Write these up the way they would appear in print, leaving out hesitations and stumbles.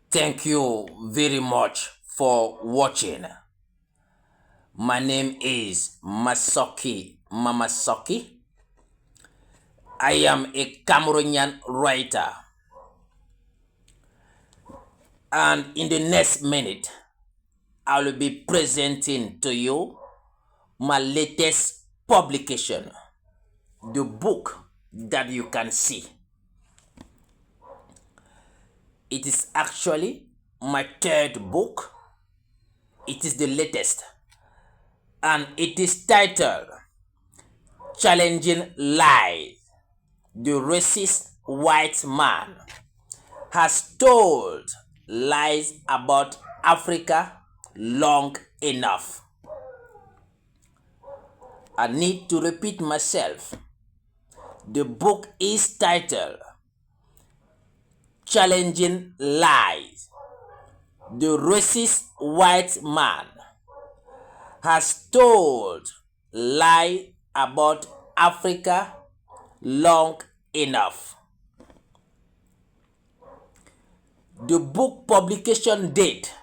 Thank you very much for watching. My name is Masoki Mamasoki. I am a Cameroonian writer, and in the next minute, I will be presenting to you my latest publication, the book that you can see. It is actually my third book. It is the latest, and it is titled Challenging Lies. The racist white man has told lies about Africa long enough. I need to repeat myself. The book is titled Challenging Lies. The racist white man has told lies about Africa long enough. The book publication date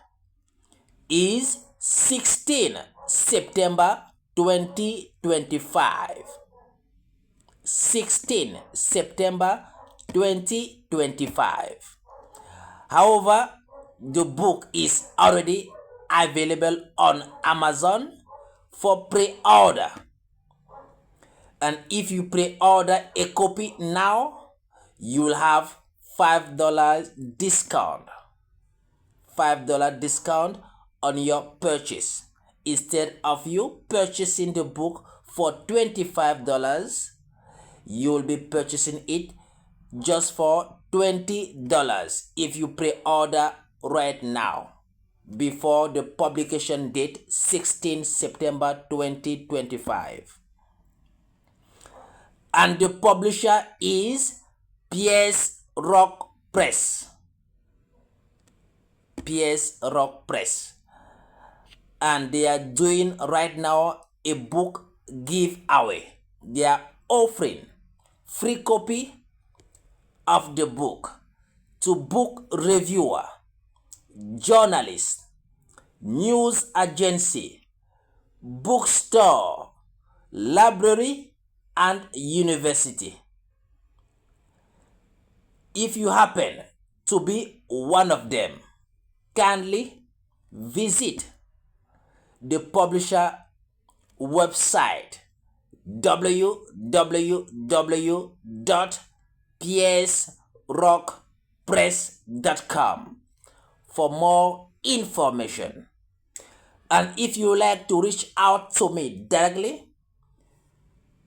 is 16 September 2025. 16 September 2025. However, the book is already available on Amazon for pre-order. And if you pre-order a copy now, you'll have $5 discount. $5 discount on your purchase. Instead of you purchasing the book for $25, you'll be purchasing it just for $20 if you pre-order right now before the publication date 16 September 2025. And the publisher is Pierce Rock Press. Pierce Rock Press. And they are doing right now a book giveaway. They are offering free copy of the book to book reviewer, journalist, news agency, bookstore, library, and university. If you happen to be one of them, kindly visit the publisher website www.piercerockpress.com for more information. And if you like to reach out to me directly,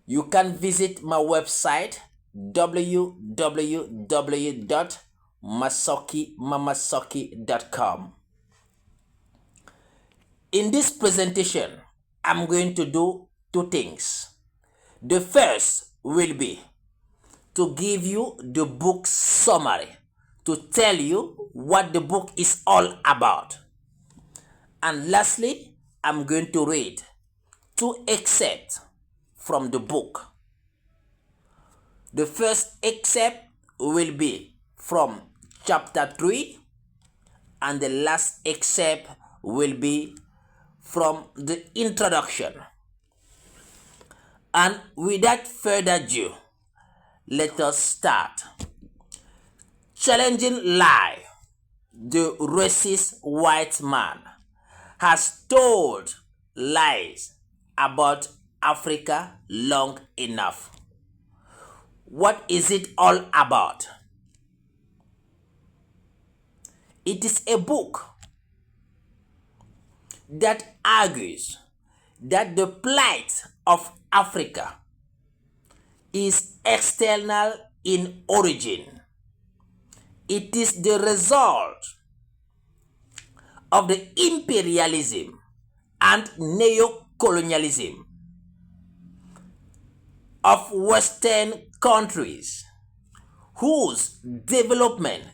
you can visit my website www.masokimamasoki.com. In this presentation, I'm going to do two things. The first will be to give you the book summary, to tell you what the book is all about. And lastly, I'm going to read two excerpts from the book. The first excerpt will be from chapter 3, and the last excerpt will be from the introduction. And without further ado, let us start. Challenging Lie. The racist white man has told lies about Africa long enough. What is it all about? It is a book that argues that the plight of Africa is external in origin. It is the result of the imperialism and neo-colonialism of Western countries whose development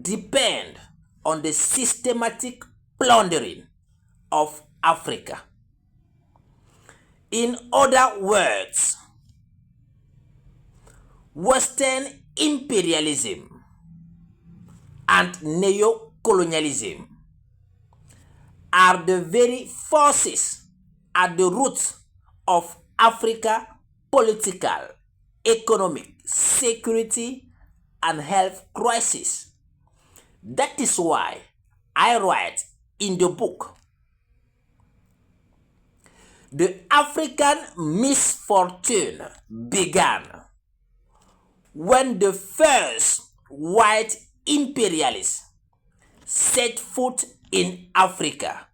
depend on the systematic plundering of Africa. In other words, Western imperialism and neo neo-colonialism are the very forces at the root of Africa political, economic, security, and health crisis. That is why I write in the book, the African misfortune began when the first white imperialists set foot in Africa.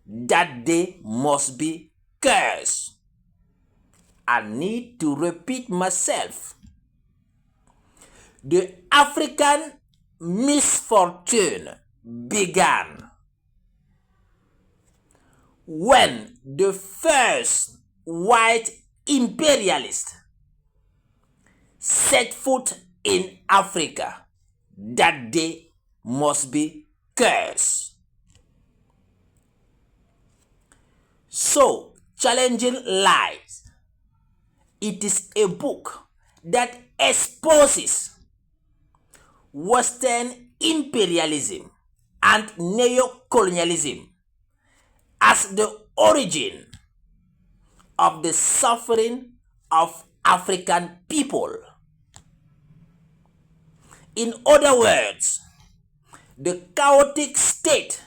That they must be cursed. I need to repeat myself. The African misfortune began when the first white imperialists set foot in Africa. That they must be cursed. So, Challenging Lies. It is a book that exposes Western imperialism and neo-colonialism as the origin of the suffering of African people. In other words, the chaotic state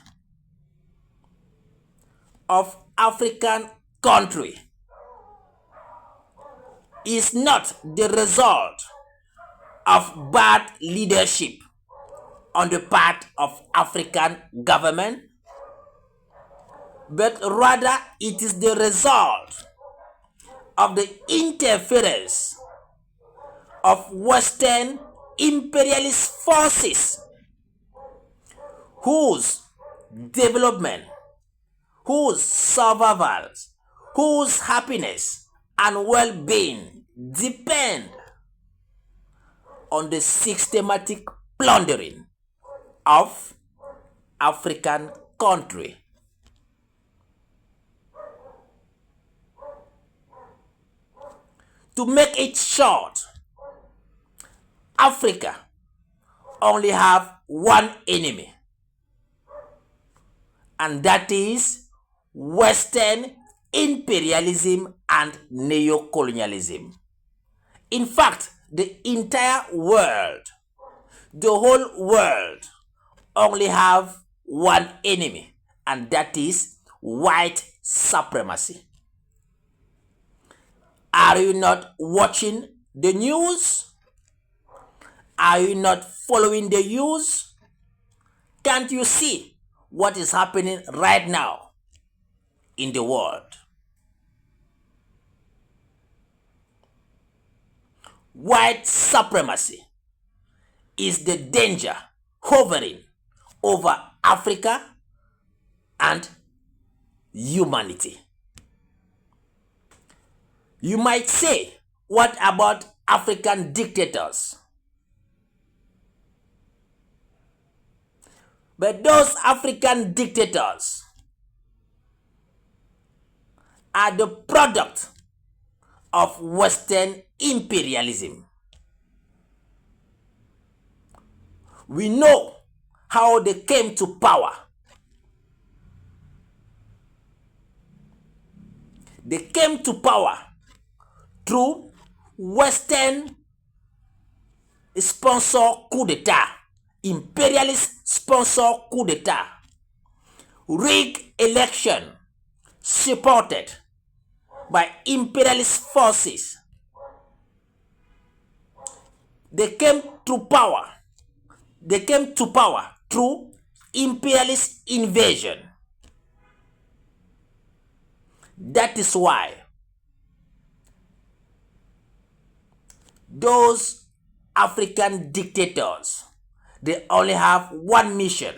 of African country is not the result of bad leadership on the part of African government, but rather it is the result of the interference of Western imperialist forces whose development, whose survival, whose happiness and well-being depend on the systematic plundering of African country. To make it short, Africa only have one enemy, and that is Western imperialism and neo-colonialism. In fact, the entire world, the whole world, only have one enemy, and that is white supremacy. Are you not watching the news? Are you not following the news? Can't you see what is happening right now in the world? White supremacy is the danger hovering over Africa and humanity. You might say, what about African dictators? But those African dictators are the product of Western imperialism. We know how they came to power. They came to power through Western sponsor coup d'etat, imperialist sponsor coup d'etat, rigged election supported by imperialist forces. They came to power. They came to power through imperialist invasion. That is why those African dictators, they only have one mission: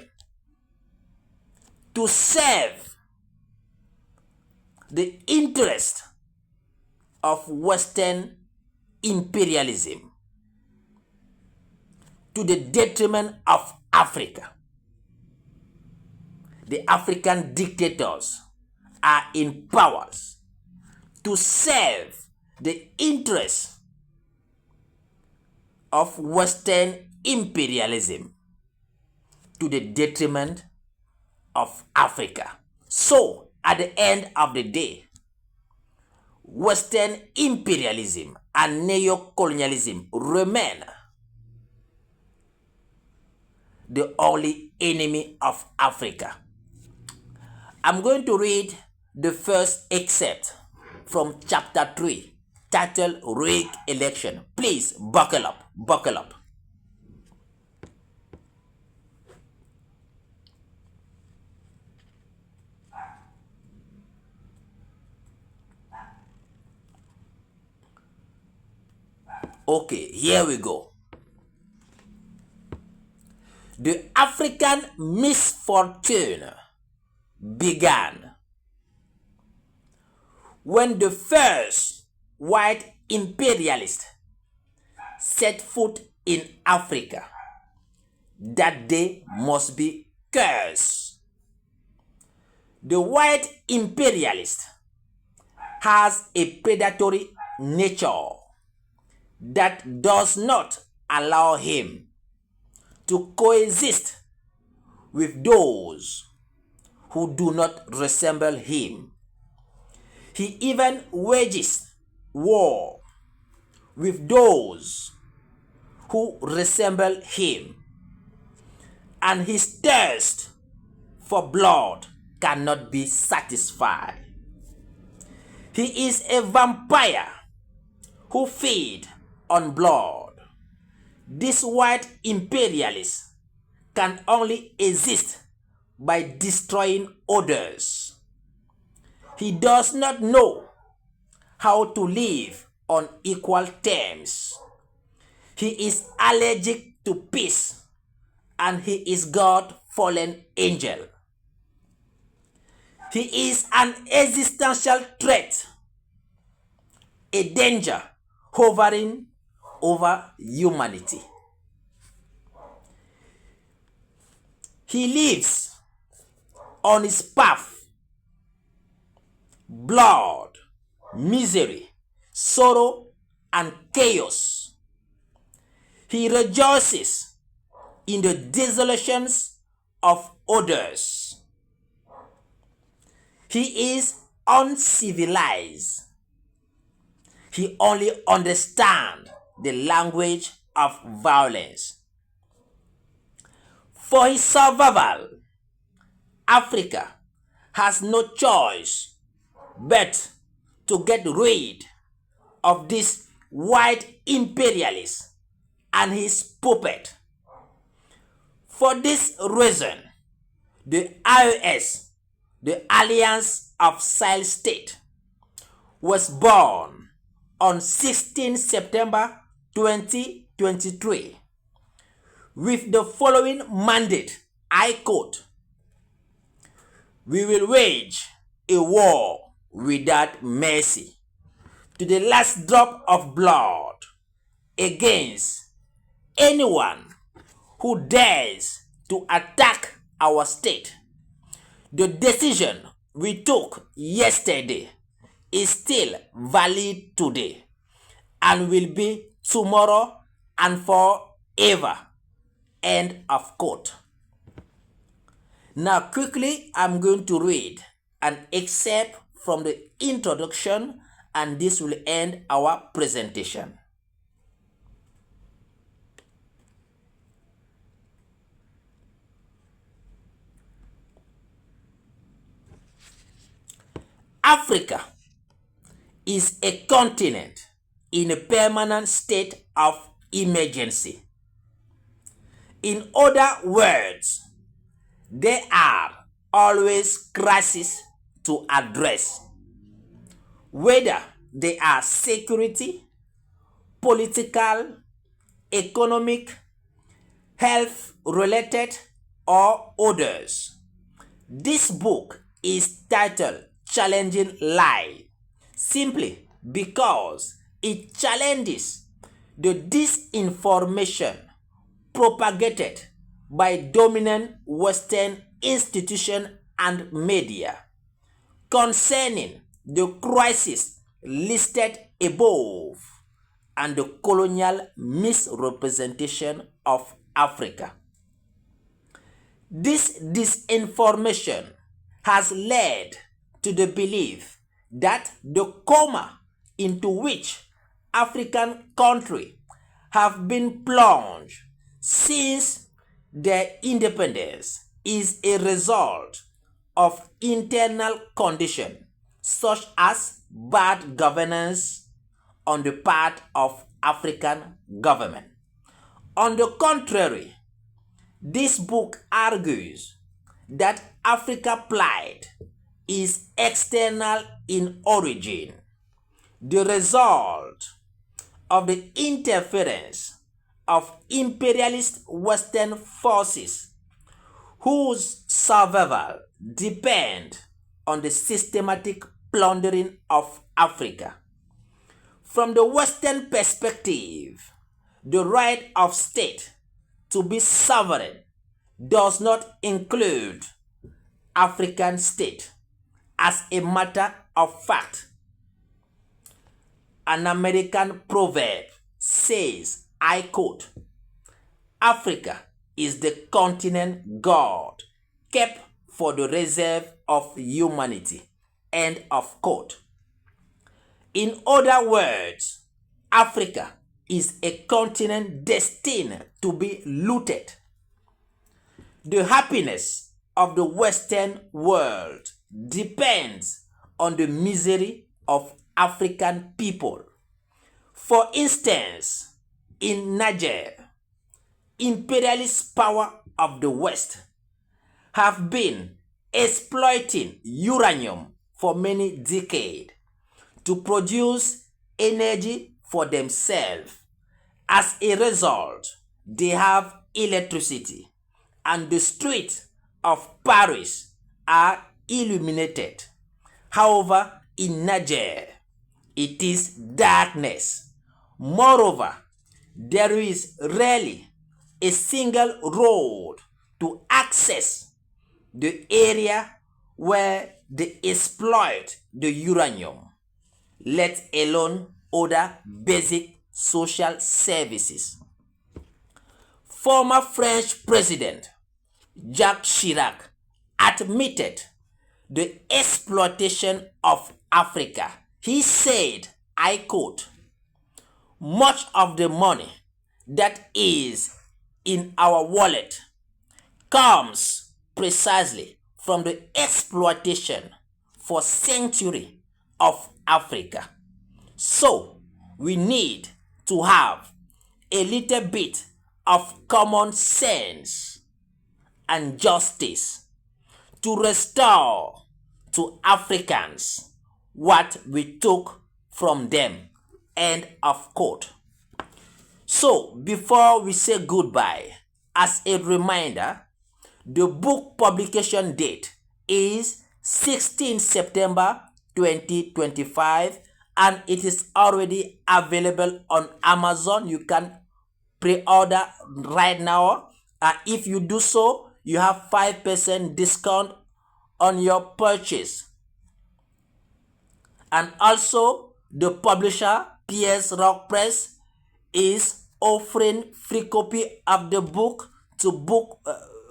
to serve the interest of Western imperialism to the detriment of Africa. The African dictators are in powers to serve the interests of Western imperialism to the detriment of Africa. So, at the end of the day, Western imperialism and neo-colonialism remain the only enemy of Africa. I'm going to read the first excerpt from chapter 3, titled Rigged Election. Please buckle up, buckle up. Okay, here we go. The African misfortune began when the first white imperialists set foot in Africa. That day must be cursed. The white imperialist has a predatory nature that does not allow him to coexist with those who do not resemble him. He even wages war with those who resemble him, and his thirst for blood cannot be satisfied. He is a vampire who feeds on blood. This white imperialist can only exist by destroying others. He does not know how to live on equal terms. He is allergic to peace, and he is God's fallen angel. He is an existential threat, a danger hovering over humanity. He lives on his path: blood, misery, sorrow, and chaos. He rejoices in the desolations of others. He is uncivilized. He only understands the language of violence. For his survival, Africa has no choice but to get rid of this white imperialist and his puppet. For this reason, the IOS, the Alliance of Sahel States, was born on 16 September 2023 with the following mandate. I quote: "We will wage a war without mercy, to the last drop of blood, against anyone who dares to attack our state. The decision we took yesterday is still valid today and will be tomorrow and forever." End of quote. Now quickly, I'm going to read an excerpt from the introduction, and this will end our presentation. Africa is a continent in a permanent state of emergency. In other words, there are always crises to address, whether they are security, political, economic, health-related, or others. This book is titled Challenging Life simply because it challenges the disinformation propagated by dominant Western institutions and media concerning the crisis listed above and the colonial misrepresentation of Africa. This disinformation has led to the belief that the coma into which African countries have been plunged since their independence is a result of internal conditions such as bad governance on the part of African government. On the contrary, this book argues that Africa's plight is external in origin, the result of the interference of imperialist Western forces whose survival depend on the systematic plundering of Africa. From the Western perspective, the right of state to be sovereign does not include African state. As a matter of fact, an American proverb says, I quote, Africa is the continent God kept for the reserve of humanity, end of quote. In other words, Africa is a continent destined to be looted. The happiness of the Western world depends on the misery of African people. For instance, in Niger, imperialist power of the West have been exploiting uranium for many decades to produce energy for themselves. As a result, they have electricity, and the streets of Paris are illuminated. However, in Niger, it is darkness. Moreover, there is rarely a single road to access the area where they exploit the uranium, let alone other basic social services. Former French President Jacques Chirac admitted the exploitation of Africa. He said, I quote, much of the money that is in our wallet comes precisely from the exploitation for centuries of Africa. So we need to have a little bit of common sense and justice to restore to Africans what we took from them. End of quote. So before we say goodbye, as a reminder, the book publication date is 16 September 2025 and it is already available on Amazon. You can pre-order right now. If you do so, you have 5% discount on your purchase. And also, the publisher, PS Rock Press, is offering free copy of the book to book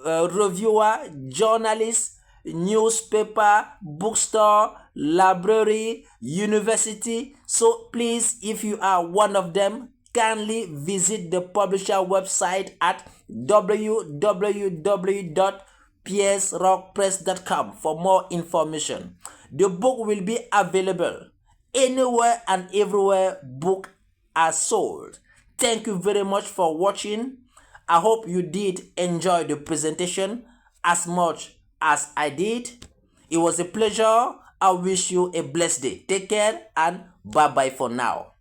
reviewer, journalists, newspaper, bookstore, library, university. So please, if you are one of them, kindly visit the publisher website at www.psrockpress.com for more information. The book will be available anywhere and everywhere books are sold. Thank you very much for watching. I hope you did enjoy the presentation as much as I did. It was a pleasure. I wish you a blessed day. Take care and bye-bye for now.